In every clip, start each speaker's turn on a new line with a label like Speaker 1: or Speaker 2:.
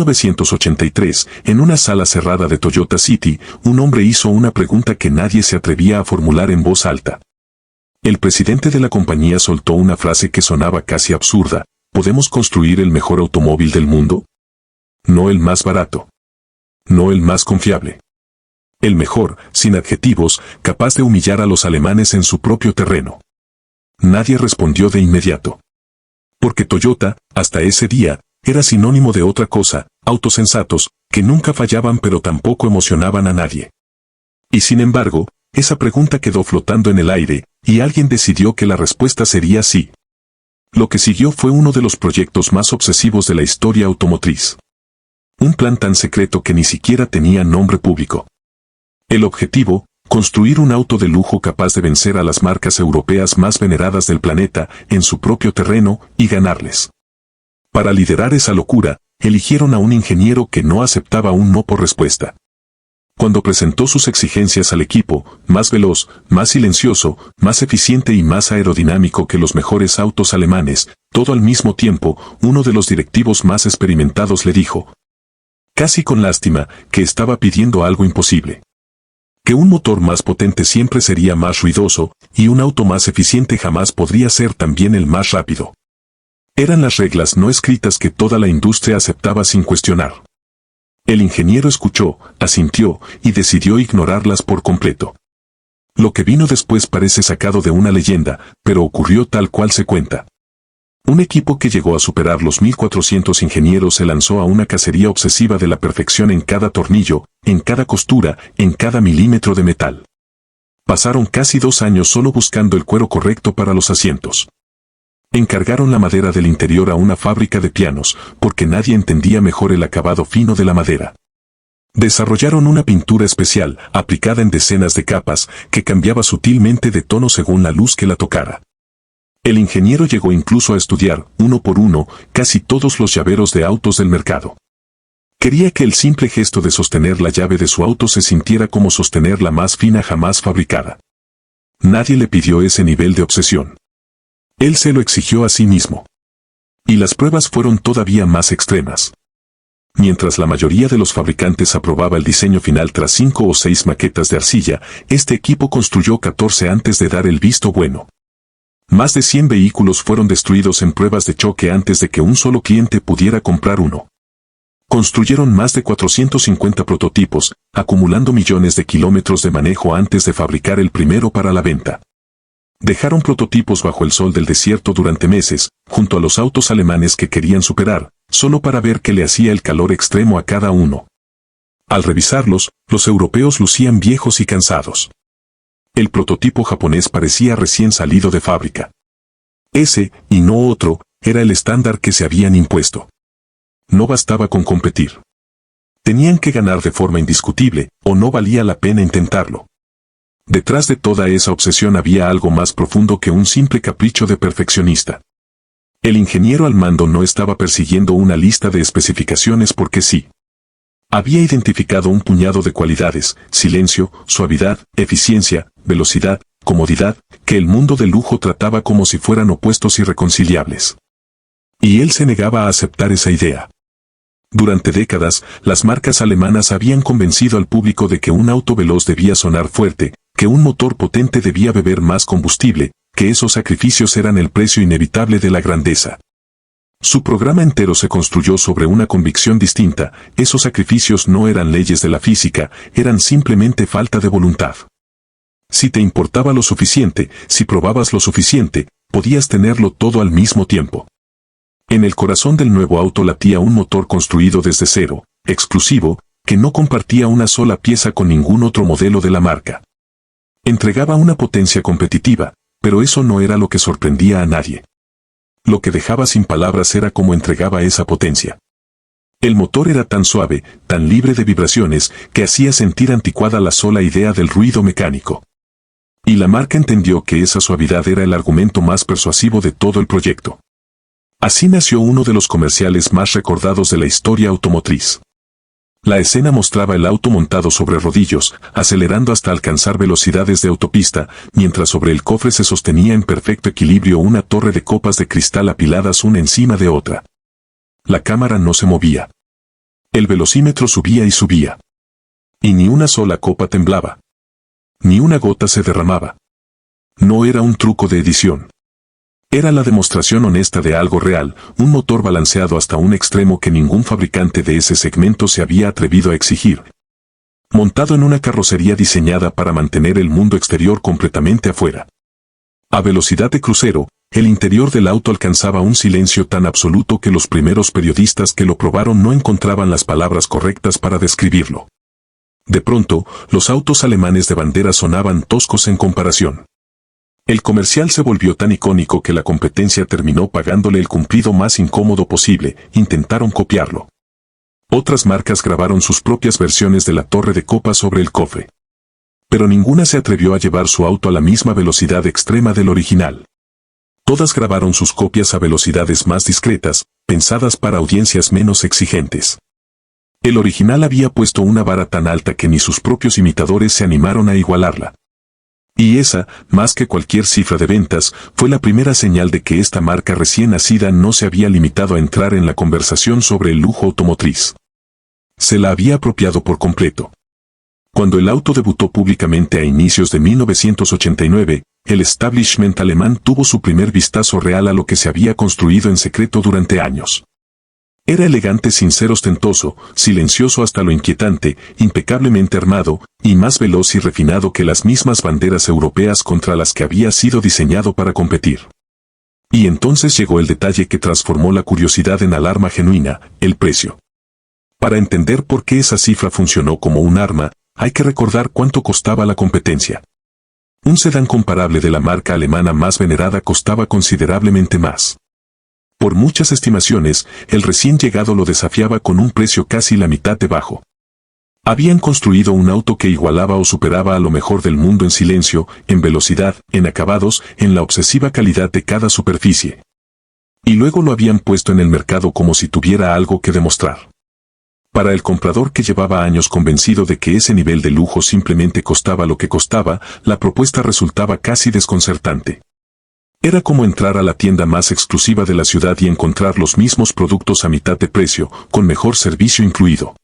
Speaker 1: 1983, en una sala cerrada de Toyota City, un hombre hizo una pregunta que nadie se atrevía a formular en voz alta. El presidente de la compañía soltó una frase que sonaba casi absurda: ¿podemos construir el mejor automóvil del mundo? No el más barato. No el más confiable. El mejor, sin adjetivos, capaz de humillar a los alemanes en su propio terreno. Nadie respondió de inmediato. Porque Toyota, hasta ese día, era sinónimo de otra cosa: autos sensatos, que nunca fallaban pero tampoco emocionaban a nadie. Y sin embargo, esa pregunta quedó flotando en el aire, y alguien decidió que la respuesta sería sí. Lo que siguió fue uno de los proyectos más obsesivos de la historia automotriz. Un plan tan secreto que ni siquiera tenía nombre público. El objetivo: construir un auto de lujo capaz de vencer a las marcas europeas más veneradas del planeta en su propio terreno y ganarles. Para liderar esa locura, eligieron a un ingeniero que no aceptaba un no por respuesta. Cuando presentó sus exigencias al equipo: más veloz, más silencioso, más eficiente y más aerodinámico que los mejores autos alemanes, todo al mismo tiempo, uno de los directivos más experimentados le dijo, casi con lástima, que estaba pidiendo algo imposible. Que un motor más potente siempre sería más ruidoso, y un auto más eficiente jamás podría ser también el más rápido. Eran las reglas no escritas que toda la industria aceptaba sin cuestionar. El ingeniero escuchó, asintió, y decidió ignorarlas por completo. Lo que vino después parece sacado de una leyenda, pero ocurrió tal cual se cuenta. Un equipo que llegó a superar los 1400 ingenieros se lanzó a una cacería obsesiva de la perfección en cada tornillo, en cada costura, en cada milímetro de metal. Pasaron casi 2 años solo buscando el cuero correcto para los asientos. Encargaron la madera del interior a una fábrica de pianos, porque nadie entendía mejor el acabado fino de la madera. Desarrollaron una pintura especial, aplicada en decenas de capas, que cambiaba sutilmente de tono según la luz que la tocara. El ingeniero llegó incluso a estudiar, uno por uno, casi todos los llaveros de autos del mercado. Quería que el simple gesto de sostener la llave de su auto se sintiera como sostener la más fina jamás fabricada. Nadie le pidió ese nivel de obsesión. Él se lo exigió a sí mismo. Y las pruebas fueron todavía más extremas. Mientras la mayoría de los fabricantes aprobaba el diseño final tras 5 o 6 maquetas de arcilla, este equipo construyó 14 antes de dar el visto bueno. Más de 100 vehículos fueron destruidos en pruebas de choque antes de que un solo cliente pudiera comprar uno. Construyeron más de 450 prototipos, acumulando millones de kilómetros de manejo antes de fabricar el primero para la venta. Dejaron prototipos bajo el sol del desierto durante meses, junto a los autos alemanes que querían superar, solo para ver qué le hacía el calor extremo a cada uno. Al revisarlos, los europeos lucían viejos y cansados. El prototipo japonés parecía recién salido de fábrica. Ese, y no otro, era el estándar que se habían impuesto. No bastaba con competir. Tenían que ganar de forma indiscutible, o no valía la pena intentarlo. Detrás de toda esa obsesión había algo más profundo que un simple capricho de perfeccionista. El ingeniero al mando no estaba persiguiendo una lista de especificaciones porque sí. Había identificado un puñado de cualidades: silencio, suavidad, eficiencia, velocidad, comodidad, que el mundo del lujo trataba como si fueran opuestos irreconciliables. Y él se negaba a aceptar esa idea. Durante décadas, las marcas alemanas habían convencido al público de que un auto veloz debía sonar fuerte, que un motor potente debía beber más combustible, que esos sacrificios eran el precio inevitable de la grandeza. Su programa entero se construyó sobre una convicción distinta: esos sacrificios no eran leyes de la física, eran simplemente falta de voluntad. Si te importaba lo suficiente, si probabas lo suficiente, podías tenerlo todo al mismo tiempo. En el corazón del nuevo auto latía un motor construido desde cero, exclusivo, que no compartía una sola pieza con ningún otro modelo de la marca. Entregaba una potencia competitiva, pero eso no era lo que sorprendía a nadie. Lo que dejaba sin palabras era cómo entregaba esa potencia. El motor era tan suave, tan libre de vibraciones, que hacía sentir anticuada la sola idea del ruido mecánico. Y la marca entendió que esa suavidad era el argumento más persuasivo de todo el proyecto. Así nació uno de los comerciales más recordados de la historia automotriz. La escena mostraba el auto montado sobre rodillos, acelerando hasta alcanzar velocidades de autopista, mientras sobre el cofre se sostenía en perfecto equilibrio una torre de copas de cristal apiladas una encima de otra. La cámara no se movía. El velocímetro subía y subía. Y ni una sola copa temblaba. Ni una gota se derramaba. No era un truco de edición. Era la demostración honesta de algo real, un motor balanceado hasta un extremo que ningún fabricante de ese segmento se había atrevido a exigir. Montado en una carrocería diseñada para mantener el mundo exterior completamente afuera. A velocidad de crucero, el interior del auto alcanzaba un silencio tan absoluto que los primeros periodistas que lo probaron no encontraban las palabras correctas para describirlo. De pronto, los autos alemanes de bandera sonaban toscos en comparación. El comercial se volvió tan icónico que la competencia terminó pagándole el cumplido más incómodo posible, intentaron copiarlo. Otras marcas grabaron sus propias versiones de la torre de copa sobre el cofre. Pero ninguna se atrevió a llevar su auto a la misma velocidad extrema del original. Todas grabaron sus copias a velocidades más discretas, pensadas para audiencias menos exigentes. El original había puesto una vara tan alta que ni sus propios imitadores se animaron a igualarla. Y esa, más que cualquier cifra de ventas, fue la primera señal de que esta marca recién nacida no se había limitado a entrar en la conversación sobre el lujo automotriz. Se la había apropiado por completo. Cuando el auto debutó públicamente a inicios de 1989, el establishment alemán tuvo su primer vistazo real a lo que se había construido en secreto durante años. Era elegante sin ser ostentoso, silencioso hasta lo inquietante, impecablemente armado, y más veloz y refinado que las mismas banderas europeas contra las que había sido diseñado para competir. Y entonces llegó el detalle que transformó la curiosidad en alarma genuina, el precio. Para entender por qué esa cifra funcionó como un arma, hay que recordar cuánto costaba la competencia. Un sedán comparable de la marca alemana más venerada costaba considerablemente más. Por muchas estimaciones, el recién llegado lo desafiaba con un precio casi la mitad de bajo. Habían construido un auto que igualaba o superaba a lo mejor del mundo en silencio, en velocidad, en acabados, en la obsesiva calidad de cada superficie. Y luego lo habían puesto en el mercado como si tuviera algo que demostrar. Para el comprador que llevaba años convencido de que ese nivel de lujo simplemente costaba lo que costaba, la propuesta resultaba casi desconcertante. Era como entrar a la tienda más exclusiva de la ciudad y encontrar los mismos productos a mitad de precio, con mejor servicio incluido.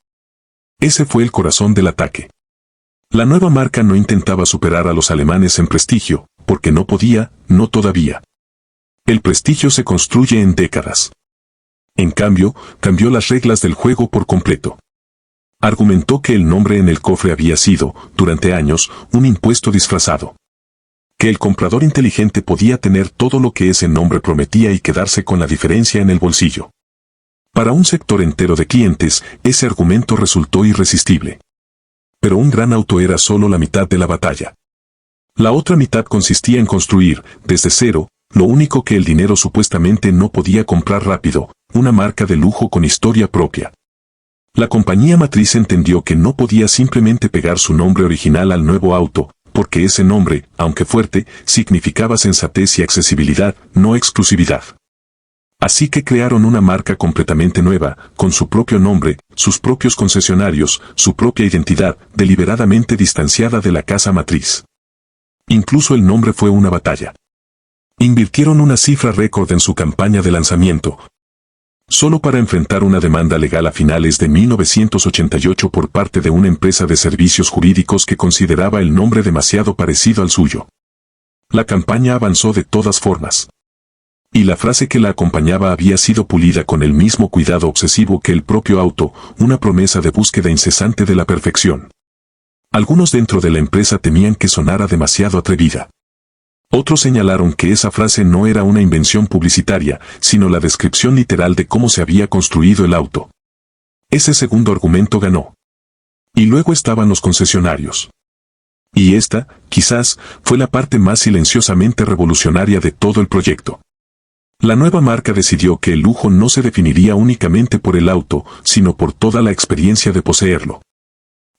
Speaker 1: Ese fue el corazón del ataque. La nueva marca no intentaba superar a los alemanes en prestigio, porque no podía, no todavía. El prestigio se construye en décadas. En cambio, cambió las reglas del juego por completo. Argumentó que el nombre en el cofre había sido, durante años, un impuesto disfrazado. Que el comprador inteligente podía tener todo lo que ese nombre prometía y quedarse con la diferencia en el bolsillo. Para un sector entero de clientes, ese argumento resultó irresistible. Pero un gran auto era solo la mitad de la batalla. La otra mitad consistía en construir, desde cero, lo único que el dinero supuestamente no podía comprar rápido, una marca de lujo con historia propia. La compañía matriz entendió que no podía simplemente pegar su nombre original al nuevo auto, porque ese nombre, aunque fuerte, significaba sensatez y accesibilidad, no exclusividad. Así que crearon una marca completamente nueva, con su propio nombre, sus propios concesionarios, su propia identidad, deliberadamente distanciada de la casa matriz. Incluso el nombre fue una batalla. Invirtieron una cifra récord en su campaña de lanzamiento, solo para enfrentar una demanda legal a finales de 1988 por parte de una empresa de servicios jurídicos que consideraba el nombre demasiado parecido al suyo. La campaña avanzó de todas formas. Y la frase que la acompañaba había sido pulida con el mismo cuidado obsesivo que el propio auto, una promesa de búsqueda incesante de la perfección. Algunos dentro de la empresa temían que sonara demasiado atrevida. Otros señalaron que esa frase no era una invención publicitaria, sino la descripción literal de cómo se había construido el auto. Ese segundo argumento ganó. Y luego estaban los concesionarios. Y esta, quizás, fue la parte más silenciosamente revolucionaria de todo el proyecto. La nueva marca decidió que el lujo no se definiría únicamente por el auto, sino por toda la experiencia de poseerlo.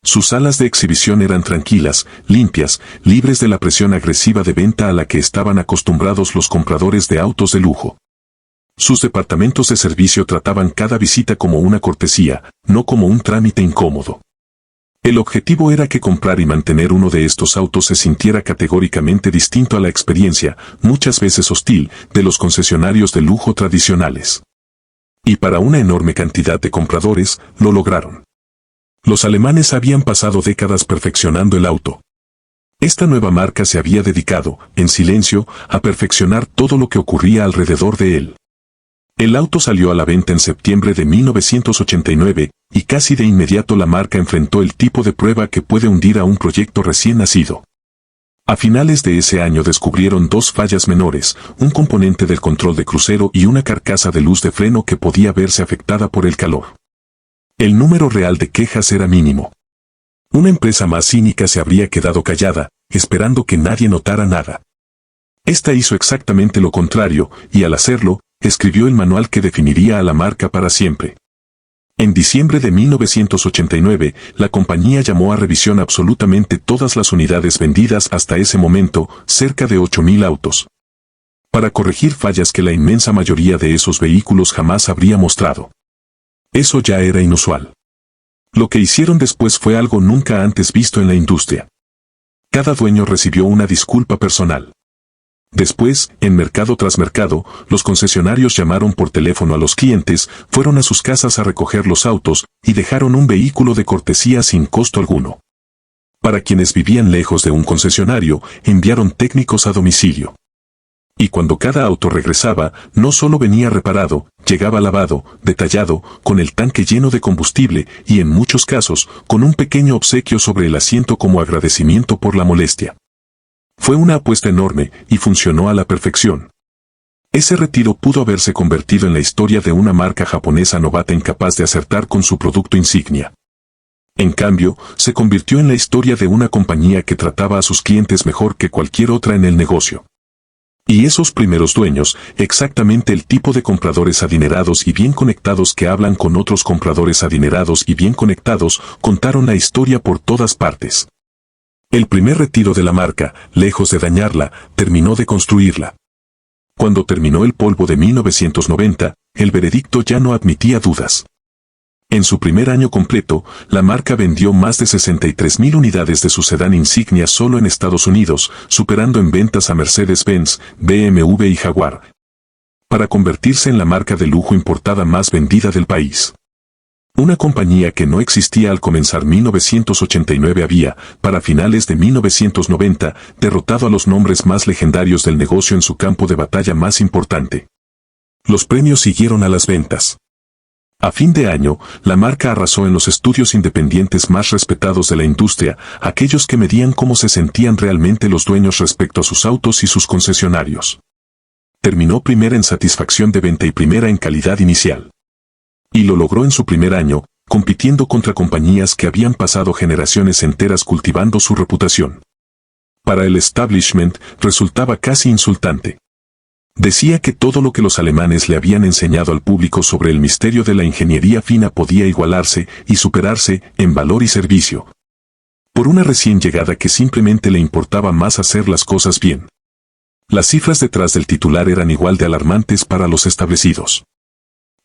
Speaker 1: Sus salas de exhibición eran tranquilas, limpias, libres de la presión agresiva de venta a la que estaban acostumbrados los compradores de autos de lujo. Sus departamentos de servicio trataban cada visita como una cortesía, no como un trámite incómodo. El objetivo era que comprar y mantener uno de estos autos se sintiera categóricamente distinto a la experiencia, muchas veces hostil, de los concesionarios de lujo tradicionales. Y para una enorme cantidad de compradores, lo lograron. Los alemanes habían pasado décadas perfeccionando el auto. Esta nueva marca se había dedicado, en silencio, a perfeccionar todo lo que ocurría alrededor de él. El auto salió a la venta en septiembre de 1989, y casi de inmediato la marca enfrentó el tipo de prueba que puede hundir a un proyecto recién nacido. A finales de ese año descubrieron dos fallas menores, un componente del control de crucero y una carcasa de luz de freno que podía verse afectada por el calor. El número real de quejas era mínimo. Una empresa más cínica se habría quedado callada, esperando que nadie notara nada. Esta hizo exactamente lo contrario, y al hacerlo, escribió el manual que definiría a la marca para siempre. En diciembre de 1989, la compañía llamó a revisión absolutamente todas las unidades vendidas hasta ese momento, cerca de 8.000 autos, para corregir fallas que la inmensa mayoría de esos vehículos jamás habría mostrado. Eso ya era inusual. Lo que hicieron después fue algo nunca antes visto en la industria. Cada dueño recibió una disculpa personal. Después, en mercado tras mercado, los concesionarios llamaron por teléfono a los clientes, fueron a sus casas a recoger los autos, y dejaron un vehículo de cortesía sin costo alguno. Para quienes vivían lejos de un concesionario, enviaron técnicos a domicilio. Y cuando cada auto regresaba, no solo venía reparado, llegaba lavado, detallado, con el tanque lleno de combustible, y en muchos casos, con un pequeño obsequio sobre el asiento como agradecimiento por la molestia. Fue una apuesta enorme, y funcionó a la perfección. Ese retiro pudo haberse convertido en la historia de una marca japonesa novata incapaz de acertar con su producto insignia. En cambio, se convirtió en la historia de una compañía que trataba a sus clientes mejor que cualquier otra en el negocio. Y esos primeros dueños, exactamente el tipo de compradores adinerados y bien conectados que hablan con otros compradores adinerados y bien conectados, contaron la historia por todas partes. El primer retiro de la marca, lejos de dañarla, terminó de construirla. Cuando terminó el polvo de 1990, el veredicto ya no admitía dudas. En su primer año completo, la marca vendió más de 63.000 unidades de su sedán insignia solo en Estados Unidos, superando en ventas a Mercedes-Benz, BMW y Jaguar, para convertirse en la marca de lujo importada más vendida del país. Una compañía que no existía al comenzar 1989 había, para finales de 1990, derrotado a los nombres más legendarios del negocio en su campo de batalla más importante. Los premios siguieron a las ventas. A fin de año, la marca arrasó en los estudios independientes más respetados de la industria, aquellos que medían cómo se sentían realmente los dueños respecto a sus autos y sus concesionarios. Terminó primera en satisfacción de venta y primera en calidad inicial. Y lo logró en su primer año, compitiendo contra compañías que habían pasado generaciones enteras cultivando su reputación. Para el establishment, resultaba casi insultante. Decía que todo lo que los alemanes le habían enseñado al público sobre el misterio de la ingeniería fina podía igualarse y superarse en valor y servicio, por una recién llegada que simplemente le importaba más hacer las cosas bien. Las cifras detrás del titular eran igual de alarmantes para los establecidos.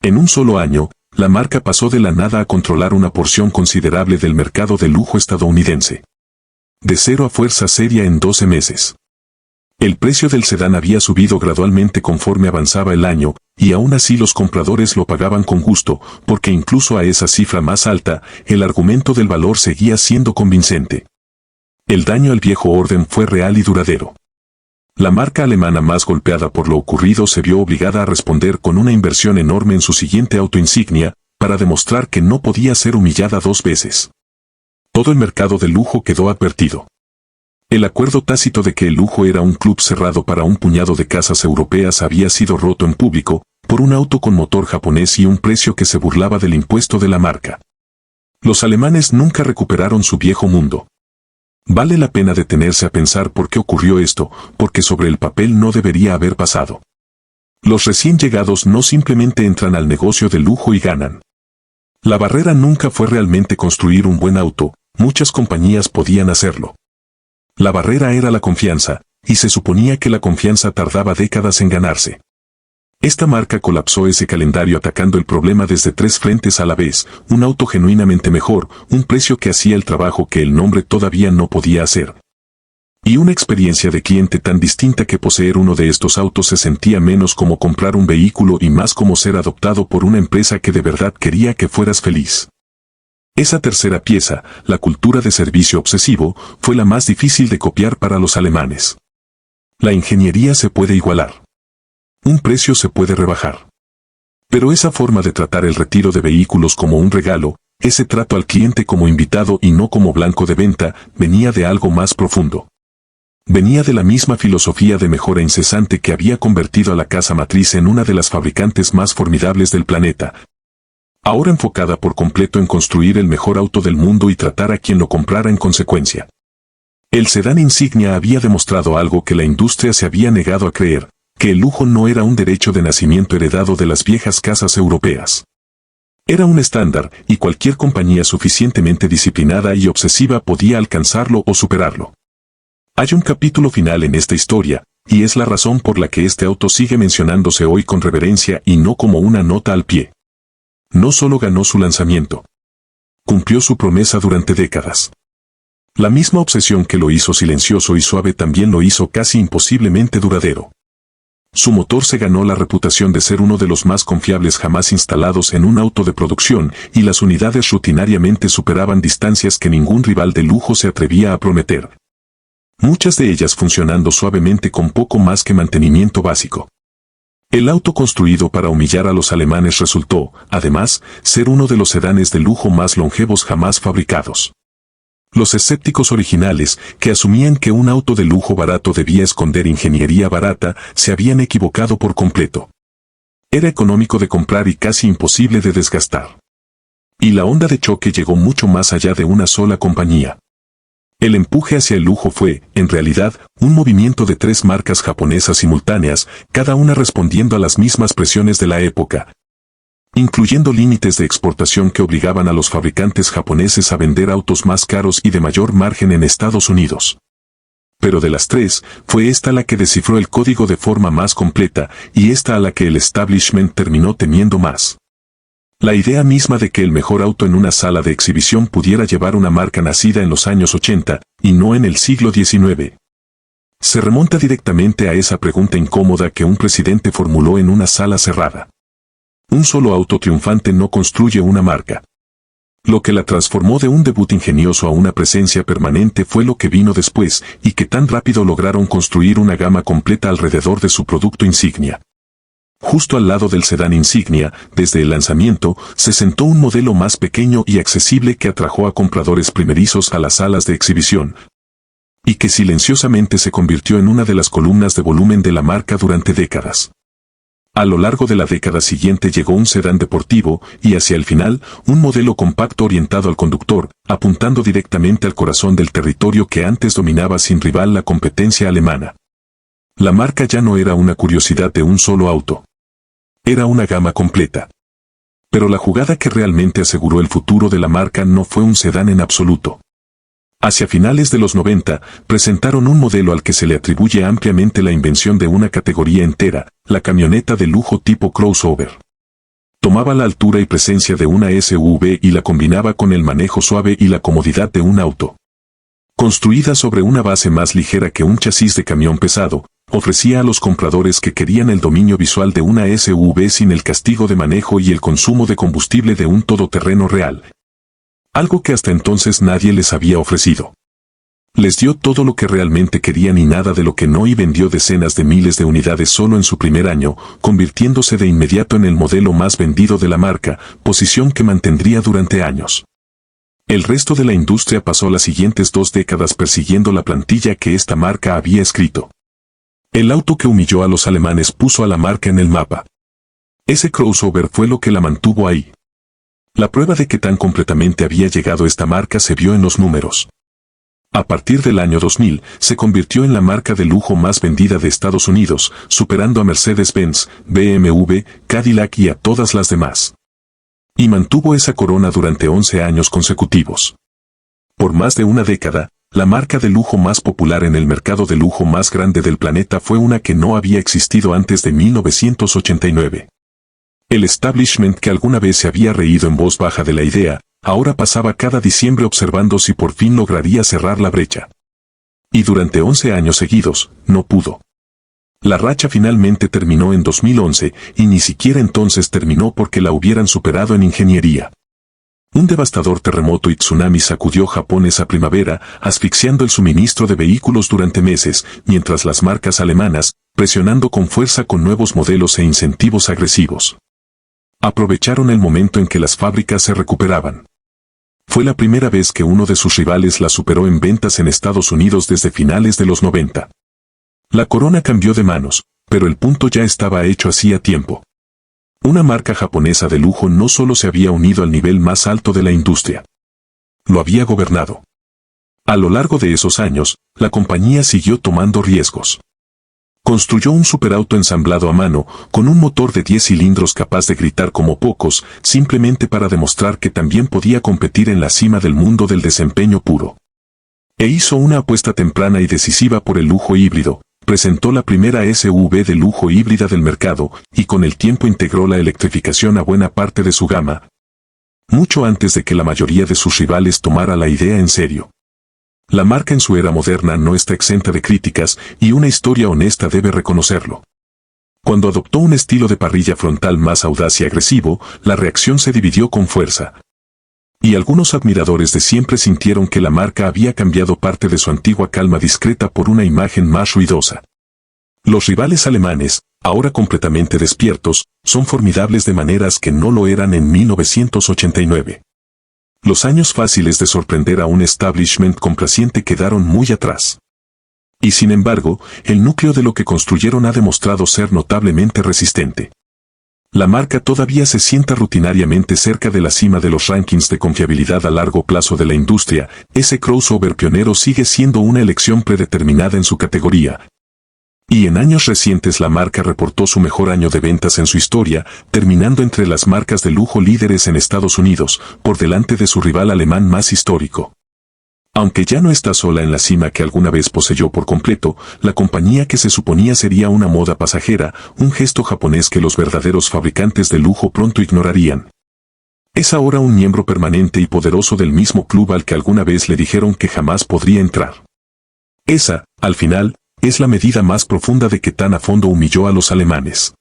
Speaker 1: En un solo año, la marca pasó de la nada a controlar una porción considerable del mercado de lujo estadounidense. De cero a fuerza seria en 12 meses. El precio del sedán había subido gradualmente conforme avanzaba el año, y aún así los compradores lo pagaban con gusto, porque incluso a esa cifra más alta, el argumento del valor seguía siendo convincente. El daño al viejo orden fue real y duradero. La marca alemana más golpeada por lo ocurrido se vio obligada a responder con una inversión enorme en su siguiente auto insignia, para demostrar que no podía ser humillada dos veces. Todo el mercado del lujo quedó advertido. El acuerdo tácito de que el lujo era un club cerrado para un puñado de casas europeas había sido roto en público, por un auto con motor japonés y un precio que se burlaba del impuesto de la marca. Los alemanes nunca recuperaron su viejo mundo. Vale la pena detenerse a pensar por qué ocurrió esto, porque sobre el papel no debería haber pasado. Los recién llegados no simplemente entran al negocio de lujo y ganan. La barrera nunca fue realmente construir un buen auto, muchas compañías podían hacerlo. La barrera era la confianza, y se suponía que la confianza tardaba décadas en ganarse. Esta marca colapsó ese calendario atacando el problema desde tres frentes a la vez, un auto genuinamente mejor, un precio que hacía el trabajo que el nombre todavía no podía hacer. Y una experiencia de cliente tan distinta que poseer uno de estos autos se sentía menos como comprar un vehículo y más como ser adoptado por una empresa que de verdad quería que fueras feliz. Esa tercera pieza, la cultura de servicio obsesivo, fue la más difícil de copiar para los alemanes. La ingeniería se puede igualar. Un precio se puede rebajar. Pero esa forma de tratar el retiro de vehículos como un regalo, ese trato al cliente como invitado y no como blanco de venta, venía de algo más profundo. Venía de la misma filosofía de mejora incesante que había convertido a la casa matriz en una de las fabricantes más formidables del planeta, ahora enfocada por completo en construir el mejor auto del mundo y tratar a quien lo comprara en consecuencia. El sedán insignia había demostrado algo que la industria se había negado a creer, que el lujo no era un derecho de nacimiento heredado de las viejas casas europeas. Era un estándar, y cualquier compañía suficientemente disciplinada y obsesiva podía alcanzarlo o superarlo. Hay un capítulo final en esta historia, y es la razón por la que este auto sigue mencionándose hoy con reverencia y no como una nota al pie. No solo ganó su lanzamiento. Cumplió su promesa durante décadas. La misma obsesión que lo hizo silencioso y suave también lo hizo casi imposiblemente duradero. Su motor se ganó la reputación de ser uno de los más confiables jamás instalados en un auto de producción y las unidades rutinariamente superaban distancias que ningún rival de lujo se atrevía a prometer. Muchas de ellas funcionando suavemente con poco más que mantenimiento básico. El auto construido para humillar a los alemanes resultó, además, ser uno de los sedanes de lujo más longevos jamás fabricados. Los escépticos originales, que asumían que un auto de lujo barato debía esconder ingeniería barata, se habían equivocado por completo. Era económico de comprar y casi imposible de desgastar. Y la onda de choque llegó mucho más allá de una sola compañía. El empuje hacia el lujo fue, en realidad, un movimiento de 3 marcas japonesas simultáneas, cada una respondiendo a las mismas presiones de la época, incluyendo límites de exportación que obligaban a los fabricantes japoneses a vender autos más caros y de mayor margen en Estados Unidos. Pero de las 3, fue esta la que descifró el código de forma más completa, y esta a la que el establishment terminó temiendo más. La idea misma de que el mejor auto en una sala de exhibición pudiera llevar una marca nacida en los años 80, y no en el siglo XIX. Se remonta directamente a esa pregunta incómoda que un presidente formuló en una sala cerrada. Un solo auto triunfante no construye una marca. Lo que la transformó de un debut ingenioso a una presencia permanente fue lo que vino después, y que tan rápido lograron construir una gama completa alrededor de su producto insignia. Justo al lado del sedán insignia, desde el lanzamiento, se sentó un modelo más pequeño y accesible que atrajo a compradores primerizos a las salas de exhibición, y que silenciosamente se convirtió en una de las columnas de volumen de la marca durante décadas. A lo largo de la década siguiente llegó un sedán deportivo, y hacia el final, un modelo compacto orientado al conductor, apuntando directamente al corazón del territorio que antes dominaba sin rival la competencia alemana. La marca ya no era una curiosidad de un solo auto. Era una gama completa. Pero la jugada que realmente aseguró el futuro de la marca no fue un sedán en absoluto. Hacia finales de los 90, presentaron un modelo al que se le atribuye ampliamente la invención de una categoría entera, la camioneta de lujo tipo crossover. Tomaba la altura y presencia de una SUV y la combinaba con el manejo suave y la comodidad de un auto. Construida sobre una base más ligera que un chasis de camión pesado, ofrecía a los compradores que querían el dominio visual de una SUV sin el castigo de manejo y el consumo de combustible de un todoterreno real. Algo que hasta entonces nadie les había ofrecido. Les dio todo lo que realmente querían y nada de lo que no, y vendió decenas de miles de unidades solo en su primer año, convirtiéndose de inmediato en el modelo más vendido de la marca, posición que mantendría durante años. El resto de la industria pasó las siguientes 2 décadas persiguiendo la plantilla que esta marca había escrito. El auto que humilló a los alemanes puso a la marca en el mapa. Ese crossover fue lo que la mantuvo ahí. La prueba de que tan completamente había llegado esta marca se vio en los números. A partir del año 2000, se convirtió en la marca de lujo más vendida de Estados Unidos, superando a Mercedes-Benz, BMW, Cadillac y a todas las demás. Y mantuvo esa corona durante 11 años consecutivos. Por más de una década, la marca de lujo más popular en el mercado de lujo más grande del planeta fue una que no había existido antes de 1989. El establishment, que alguna vez se había reído en voz baja de la idea, ahora pasaba cada diciembre observando si por fin lograría cerrar la brecha. Y durante 11 años seguidos, no pudo. La racha finalmente terminó en 2011, y ni siquiera entonces terminó porque la hubieran superado en ingeniería. Un devastador terremoto y tsunami sacudió Japón esa primavera, asfixiando el suministro de vehículos durante meses, mientras las marcas alemanas, presionando con fuerza con nuevos modelos e incentivos agresivos, aprovecharon el momento en que las fábricas se recuperaban. Fue la primera vez que uno de sus rivales la superó en ventas en Estados Unidos desde finales de los 90. La corona cambió de manos, pero el punto ya estaba hecho hacía tiempo. Una marca japonesa de lujo no solo se había unido al nivel más alto de la industria, lo había gobernado. A lo largo de esos años, la compañía siguió tomando riesgos. Construyó un superauto ensamblado a mano, con un motor de 10 cilindros capaz de gritar como pocos, simplemente para demostrar que también podía competir en la cima del mundo del desempeño puro. E hizo una apuesta temprana y decisiva por el lujo híbrido. Presentó la primera SUV de lujo híbrida del mercado, y con el tiempo integró la electrificación a buena parte de su gama, mucho antes de que la mayoría de sus rivales tomara la idea en serio. La marca en su era moderna no está exenta de críticas, y una historia honesta debe reconocerlo. Cuando adoptó un estilo de parrilla frontal más audaz y agresivo, la reacción se dividió con fuerza. Y algunos admiradores de siempre sintieron que la marca había cambiado parte de su antigua calma discreta por una imagen más ruidosa. Los rivales alemanes, ahora completamente despiertos, son formidables de maneras que no lo eran en 1989. Los años fáciles de sorprender a un establishment complaciente quedaron muy atrás. Y sin embargo, el núcleo de lo que construyeron ha demostrado ser notablemente resistente. La marca todavía se sienta rutinariamente cerca de la cima de los rankings de confiabilidad a largo plazo de la industria. Ese crossover pionero sigue siendo una elección predeterminada en su categoría. Y en años recientes la marca reportó su mejor año de ventas en su historia, terminando entre las marcas de lujo líderes en Estados Unidos, por delante de su rival alemán más histórico. Aunque ya no está sola en la cima que alguna vez poseyó por completo, la compañía que se suponía sería una moda pasajera, un gesto japonés que los verdaderos fabricantes de lujo pronto ignorarían. Es ahora un miembro permanente y poderoso del mismo club al que alguna vez le dijeron que jamás podría entrar. Esa, al final, es la medida más profunda de que tan a fondo humilló a los alemanes.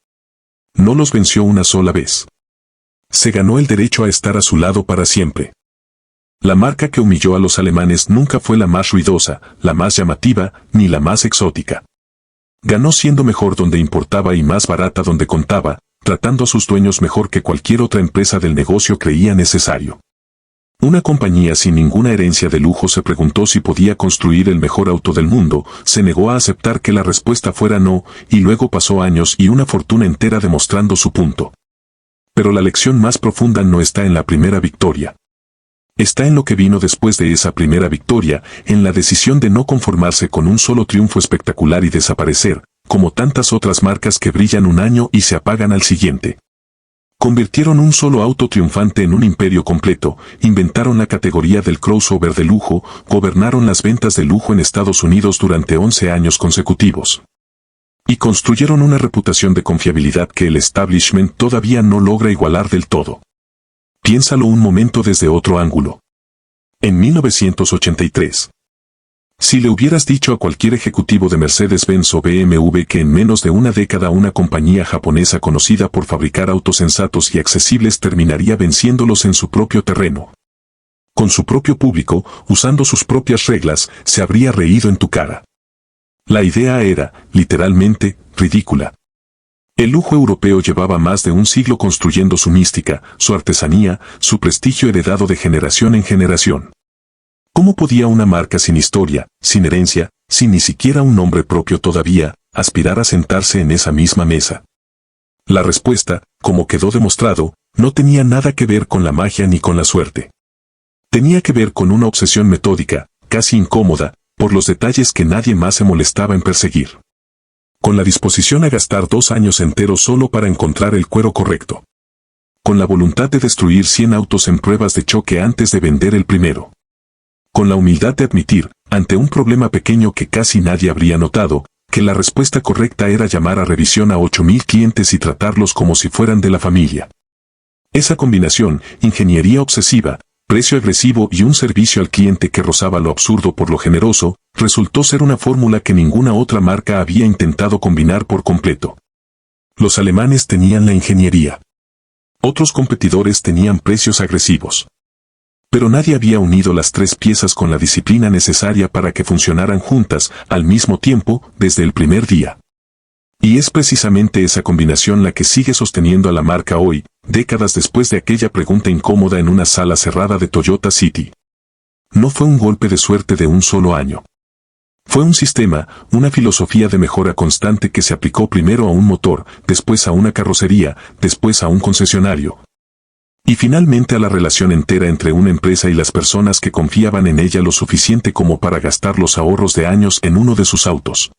Speaker 1: No los venció una sola vez. Se ganó el derecho a estar a su lado para siempre. La marca que humilló a los alemanes nunca fue la más ruidosa, la más llamativa, ni la más exótica. Ganó siendo mejor donde importaba y más barata donde contaba, tratando a sus dueños mejor que cualquier otra empresa del negocio creía necesario. Una compañía sin ninguna herencia de lujo se preguntó si podía construir el mejor auto del mundo, se negó a aceptar que la respuesta fuera no, y luego pasó años y una fortuna entera demostrando su punto. Pero la lección más profunda no está en la primera victoria. Está en lo que vino después de esa primera victoria, en la decisión de no conformarse con un solo triunfo espectacular y desaparecer, como tantas otras marcas que brillan un año y se apagan al siguiente. Convirtieron un solo auto triunfante en un imperio completo, inventaron la categoría del crossover de lujo, gobernaron las ventas de lujo en Estados Unidos durante 11 años consecutivos. Y construyeron una reputación de confiabilidad que el establishment todavía no logra igualar del todo. Piénsalo un momento desde otro ángulo. En 1983. Si le hubieras dicho a cualquier ejecutivo de Mercedes-Benz o BMW que en menos de una década una compañía japonesa conocida por fabricar autos sensatos y accesibles terminaría venciéndolos en su propio terreno, con su propio público, usando sus propias reglas, se habría reído en tu cara. La idea era, literalmente, ridícula. El lujo europeo llevaba más de un siglo construyendo su mística, su artesanía, su prestigio heredado de generación en generación. ¿Cómo podía una marca sin historia, sin herencia, sin ni siquiera un nombre propio todavía, aspirar a sentarse en esa misma mesa? La respuesta, como quedó demostrado, no tenía nada que ver con la magia ni con la suerte. Tenía que ver con una obsesión metódica, casi incómoda, por los detalles que nadie más se molestaba en perseguir. Con la disposición a gastar 2 años enteros solo para encontrar el cuero correcto. Con la voluntad de destruir 100 autos en pruebas de choque antes de vender el primero. Con la humildad de admitir, ante un problema pequeño que casi nadie habría notado, que la respuesta correcta era llamar a revisión a 8.000 clientes y tratarlos como si fueran de la familia. Esa combinación, ingeniería obsesiva, Precio agresivo y un servicio al cliente que rozaba lo absurdo por lo generoso, resultó ser una fórmula que ninguna otra marca había intentado combinar por completo. Los alemanes tenían la ingeniería. Otros competidores tenían precios agresivos. Pero nadie había unido las tres piezas con la disciplina necesaria para que funcionaran juntas, al mismo tiempo, desde el primer día. Y es precisamente esa combinación la que sigue sosteniendo a la marca hoy, décadas después de aquella pregunta incómoda en una sala cerrada de Toyota City. No fue un golpe de suerte de un solo año. Fue un sistema, una filosofía de mejora constante que se aplicó primero a un motor, después a una carrocería, después a un concesionario. Y finalmente a la relación entera entre una empresa y las personas que confiaban en ella lo suficiente como para gastar los ahorros de años en uno de sus autos.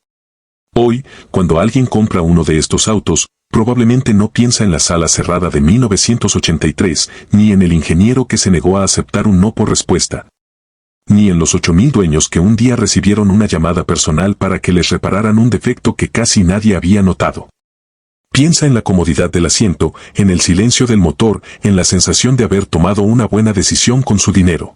Speaker 1: Hoy, cuando alguien compra uno de estos autos, probablemente no piensa en la sala cerrada de 1983, ni en el ingeniero que se negó a aceptar un no por respuesta. Ni en los 8.000 dueños que un día recibieron una llamada personal para que les repararan un defecto que casi nadie había notado. Piensa en la comodidad del asiento, en el silencio del motor, en la sensación de haber tomado una buena decisión con su dinero.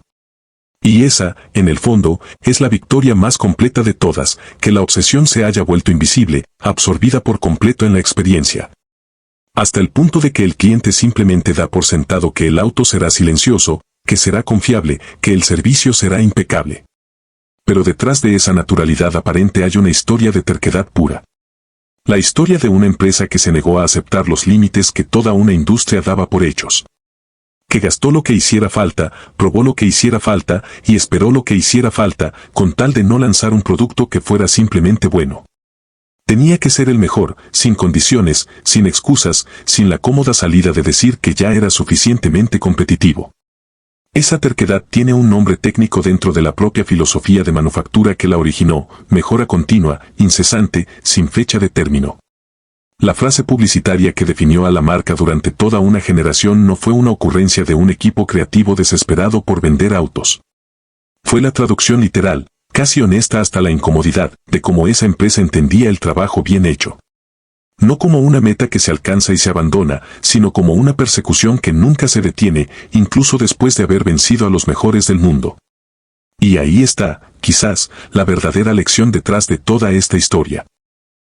Speaker 1: Y esa, en el fondo, es la victoria más completa de todas, que la obsesión se haya vuelto invisible, absorbida por completo en la experiencia. Hasta el punto de que el cliente simplemente da por sentado que el auto será silencioso, que será confiable, que el servicio será impecable. Pero detrás de esa naturalidad aparente hay una historia de terquedad pura. La historia de una empresa que se negó a aceptar los límites que toda una industria daba por hechos. Que gastó lo que hiciera falta, probó lo que hiciera falta y esperó lo que hiciera falta, con tal de no lanzar un producto que fuera simplemente bueno. Tenía que ser el mejor, sin condiciones, sin excusas, sin la cómoda salida de decir que ya era suficientemente competitivo. Esa terquedad tiene un nombre técnico dentro de la propia filosofía de manufactura que la originó: mejora continua, incesante, sin fecha de término. La frase publicitaria que definió a la marca durante toda una generación no fue una ocurrencia de un equipo creativo desesperado por vender autos. Fue la traducción literal, casi honesta hasta la incomodidad, de cómo esa empresa entendía el trabajo bien hecho. No como una meta que se alcanza y se abandona, sino como una persecución que nunca se detiene, incluso después de haber vencido a los mejores del mundo. Y ahí está, quizás, la verdadera lección detrás de toda esta historia.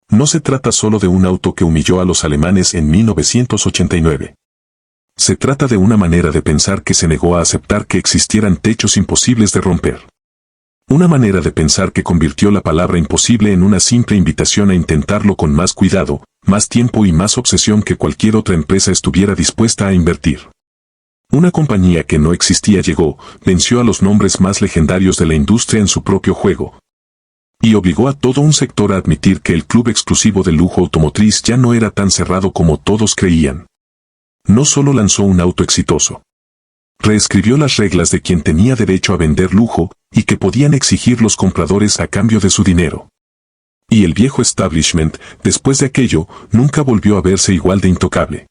Speaker 1: No se trata solo de un auto que humilló a los alemanes en 1989. Se trata de una manera de pensar que se negó a aceptar que existieran techos imposibles de romper. Una manera de pensar que convirtió la palabra imposible en una simple invitación a intentarlo con más cuidado, más tiempo y más obsesión que cualquier otra empresa estuviera dispuesta a invertir. Una compañía que no existía llegó, venció a los nombres más legendarios de la industria en su propio juego. Y obligó a todo un sector a admitir que el club exclusivo del lujo automotriz ya no era tan cerrado como todos creían. No solo lanzó un auto exitoso. Reescribió las reglas de quien tenía derecho a vender lujo, y que podían exigir los compradores a cambio de su dinero. Y el viejo establishment, después de aquello, nunca volvió a verse igual de intocable.